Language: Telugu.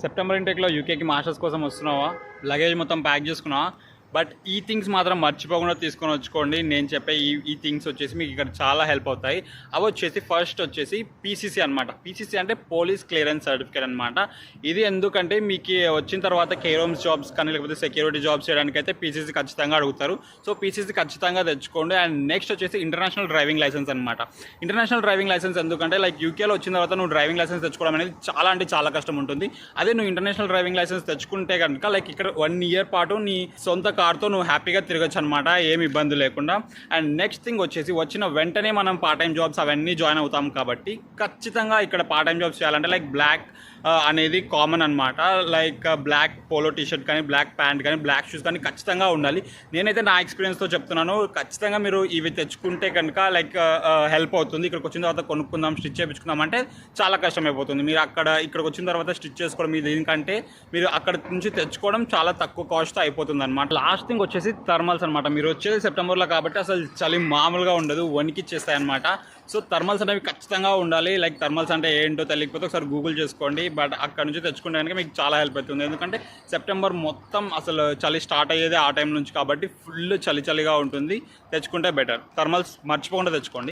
సెప్టెంబర్ ఇంటేక్లో యూకేకి మాస్టర్స్ కోసం వస్తున్నావా? లగేజ్ మొత్తం ప్యాక్ చేసుకున్నావా? బట్ ఈ థింగ్స్ మాత్రం మర్చిపోకుండా తీసుకొని వచ్చుకోండి. నేను చెప్పే ఈ థింగ్స్ వచ్చేసి మీకు ఇక్కడ చాలా హెల్ప్ అవుతాయి. అవి వచ్చేసి ఫస్ట్ వచ్చేసి పీసీసీ అనమాట. పీసీసీ అంటే పోలీస్ క్లియరెన్స్ సర్టిఫికేట్ అనమాట. ఇది ఎందుకంటే మీకు వచ్చిన తర్వాత కేరోమ్స్ జాబ్స్ కానీ లేకపోతే సెక్యూరిటీ జాబ్స్ చేయడానికి అయితే పీసీసీ ఖచ్చితంగా అడుగుతారు. సో పీసీసీ ఖచ్చితంగా తెచ్చుకోండి. అండ్ నెక్స్ట్ వచ్చేసి ఇంటర్నేషనల్ డ్రైవింగ్ లైసెన్స్ అనమాట. ఇంటర్నేషనల్ డ్రైవింగ్ లైసెన్స్ ఎందుకంటే లైక్ యూకేలో వచ్చిన తర్వాత నువ్వు డ్రైవింగ్ లైసెన్స్ తెచ్చుకోవడం అనేది చాలా అంటే చాలా కష్టం ఉంటుంది. అదే నువ్వు ఇంటర్నేషనల్ డ్రైవింగ్ లైసెన్స్ తెచ్చుకుంటే కనుక లైక్ ఇక్కడ 1 year పాటు నీ సొంత కార్తో నువ్వు హ్యాపీగా తిరగచ్చు అనమాట, ఏమి ఇబ్బంది లేకుండా. అండ్ నెక్స్ట్ థింగ్ వచ్చేసి వచ్చిన వెంటనే మనం పార్ట్ టైం జాబ్స్ అవన్నీ జాయిన్ అవుతాం కాబట్టి ఖచ్చితంగా ఇక్కడ పార్ట్ టైం జాబ్స్ చేయాలంటే లైక్ బ్లాక్ అనేది కామన్ అనమాట. లైక్ బ్లాక్ పోలో టీషర్ట్ కానీ బ్లాక్ ప్యాంట్ కానీ బ్లాక్ షూస్ కానీ ఖచ్చితంగా ఉండాలి. నేనైతే నా ఎక్స్పీరియన్స్తో చెప్తున్నాను, ఖచ్చితంగా మీరు ఇవి తెచ్చుకుంటే కనుక లైక్ హెల్ప్ అవుతుంది. ఇక్కడికి వచ్చిన తర్వాత కొనుక్కుందాం స్టిచ్ చేయించుకుందాం అంటే చాలా కష్టమైపోతుంది. మీరు ఇక్కడికి వచ్చిన తర్వాత స్టిచ్ చేసుకోవడం మీ దీనికంటే మీరు అక్కడ నుంచి తెచ్చుకోవడం చాలా తక్కువ కాస్ట్ అయిపోతుంది అనమాట. లాస్ట్ థింగ్ వచ్చేసి థర్మల్స్ అనమాట. మీరు వచ్చేది సెప్టెంబర్లో కాబట్టి అసలు చలి మామూలుగా ఉండదు, వణికిచ్చేస్తాయి అనమాట. సో థర్మల్స్ అనేవి ఖచ్చితంగా ఉండాలి. లైక్ థర్మల్స్ అంటే ఏంటో తెలియకపోతే ఒకసారి గూగుల్ చేసుకోండి. బట్ అక్కడ నుంచి తెచ్చుకుంటే కనుక మీకు చాలా హెల్ప్ అవుతుంది. ఎందుకంటే సెప్టెంబర్ మొత్తం అసలు చలి స్టార్ట్ అయ్యేది ఆ టైం నుంచి కాబట్టి ఫుల్ చలిగా ఉంటుంది. తెచ్చుకుంటే బెటర్. థర్మల్స్ మర్చిపోకుండా తెచ్చుకోండి.